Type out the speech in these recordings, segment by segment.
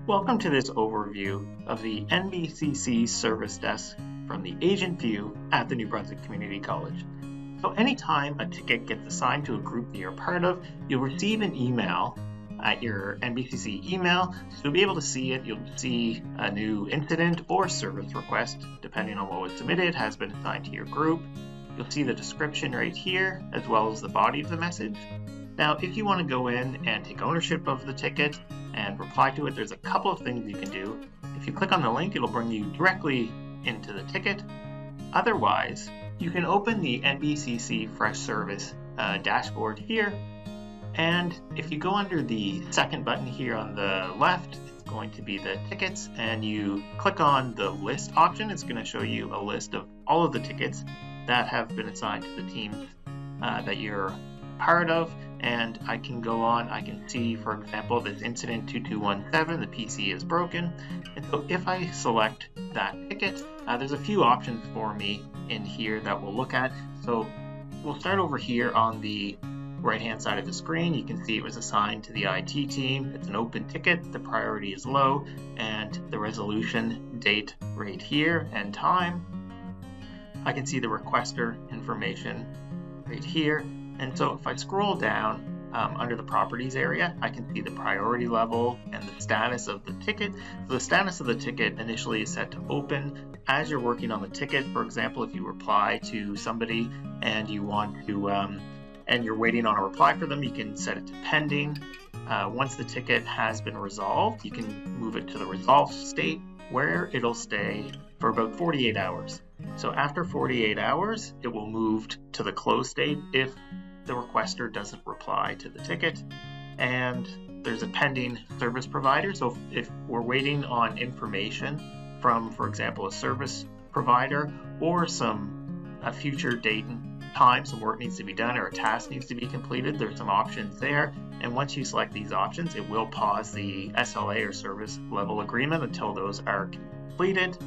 Welcome to this overview of the NBCC service desk from the agent view at the New Brunswick Community College. So anytime a ticket gets assigned to a group that you're part of, you'll receive an email at your NBCC email. So you'll be able to see it. You'll see a new incident or service request, depending on what was submitted, has been assigned to your group. You'll see the description right here, as well as the body of the message. Now, if you want to go in and take ownership of the ticket and reply to it, there's a couple of things you can do. If you click on the link, it'll bring you directly into the ticket. Otherwise, you can open the NBCC Fresh Service dashboard here. And if you go under the second button here on the left, it's going to be the tickets, and you click on the list option. It's going to show you a list of all of the tickets that have been assigned to the teams that you're part of. And I can go on, I can see, for example, this incident 2217, the PC is broken. And so if I select that ticket, there's a few options for me in here that we'll look at. So we'll start over here on the right-hand side of the screen. You can see it was assigned to the IT team. It's an open ticket, the priority is low, and the resolution date right here and time. I can see the requester information right here. And so if I scroll down under the properties area, I can see the priority level and the status of the ticket. So the status of the ticket initially is set to open. As you're working on the ticket, for example, if you reply to somebody and you want to, and you're waiting on a reply for them, you can set it to pending. Once the ticket has been resolved, you can move it to the resolved state, where it'll stay for about 48 hours. So after 48 hours, it will move to the close state if the requester doesn't reply to the ticket. And there's a pending service provider. So if we're waiting on information from, for example, a service provider or a future date and time, some work needs to be done or a task needs to be completed, there's some options there. And once you select these options, it will pause the SLA or service level agreement until those are completed.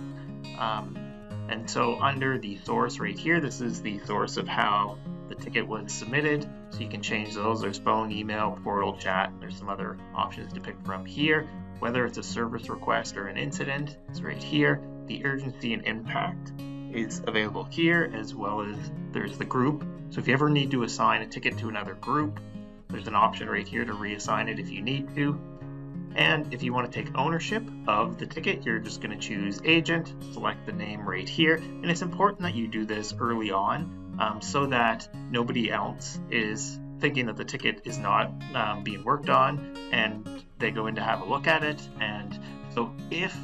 And so under the source right here, this is the source of how the ticket was submitted. So you can change those. There's phone, email, portal, chat. There's some other options to pick from here. Whether it's a service request or an incident, it's right here. The urgency and impact is available here, as well as there's the group. So if you ever need to assign a ticket to another group, there's an option right here to reassign it if you need to. And if you want to take ownership of the ticket, you're just going to choose agent, select the name right here. And it's important that you do this early on so that nobody else is thinking that the ticket is not being worked on and they go in to have a look at it. And so if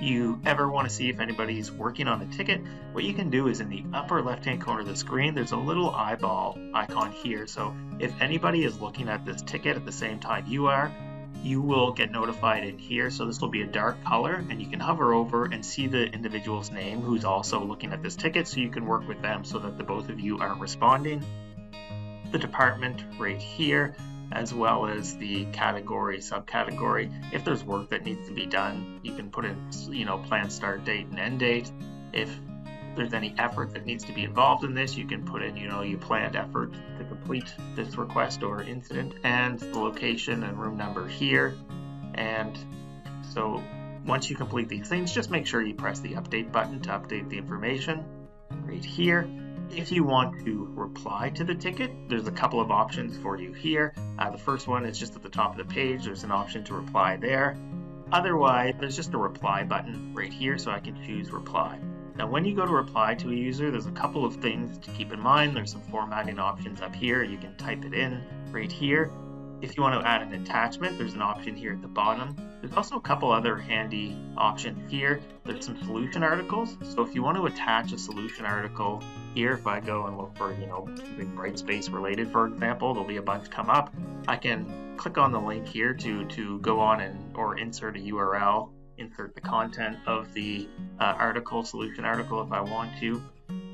you ever want to see if anybody's working on the ticket, what you can do is in the upper left-hand corner of the screen, there's a little eyeball icon here. So if anybody is looking at this ticket at the same time you are, you will get notified in here. So this will be a dark color, and you can hover over and see the individual's name who's also looking at this ticket, so you can work with them so that the both of you are responding. The department right here, as well as the category, subcategory. If there's work that needs to be done, you can put in, planned start date and end date. If there's any effort that needs to be involved in this, you can put in, you planned effort to complete this request or incident, and the location and room number here. And so once you complete these things, just make sure you press the update button to update the information right here. If you want to reply to the ticket, there's a couple of options for you here. The first one is just at the top of the page. There's an option to reply there. Otherwise, there's just a reply button right here, so I can choose reply. Now, when you go to reply to a user, there's a couple of things to keep in mind. There's some formatting options up here. You can type it in right here. If you want to add an attachment, there's an option here at the bottom. There's also a couple other handy options here. There's some solution articles. So if you want to attach a solution article here, if I go and look for, big bright space related, for example, there'll be a bunch come up. I can click on the link here to go on or insert a URL, insert the content of the solution article if I want to.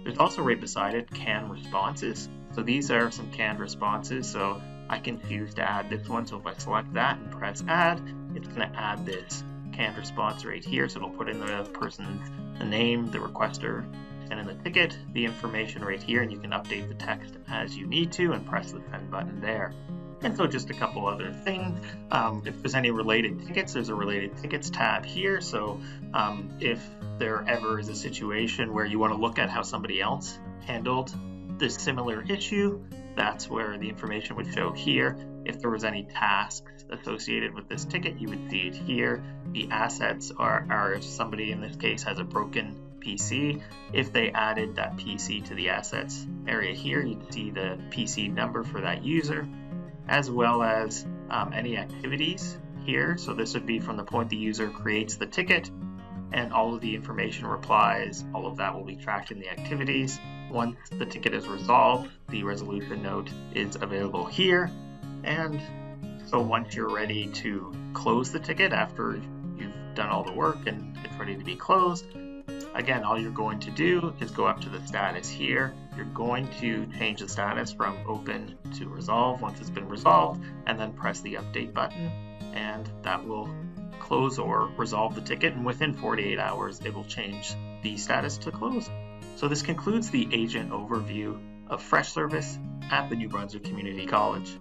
There's also right beside it canned responses. So these are some canned responses. So I can choose to add this one. So if I select that and press add, it's going to add this canned response right here. So it'll put in the person's name, the requester, and in the ticket, the information right here, and you can update the text as you need to and press the send button there. And so just a couple other things. If there's any related tickets, there's a related tickets tab here. So if there ever is a situation where you want to look at how somebody else handled this similar issue, that's where the information would show here. If there was any tasks associated with this ticket, you would see it here. The assets are if somebody in this case has a broken PC, if they added that PC to the assets area here, you'd see the PC number for that user, as well as any activities here. So this would be from the point the user creates the ticket, and all of the information replies, all of that will be tracked in the activities. Once the ticket is resolved, the resolution note is available here. And so once you're ready to close the ticket after you've done all the work and it's ready to be closed, again, all you're going to do is go up to the status here. You're going to change the status from open to resolve once it's been resolved, and then press the update button, and that will close or resolve the ticket, and within 48 hours it will change the status to close. So this concludes the agent overview of Fresh Service at the New Brunswick Community College.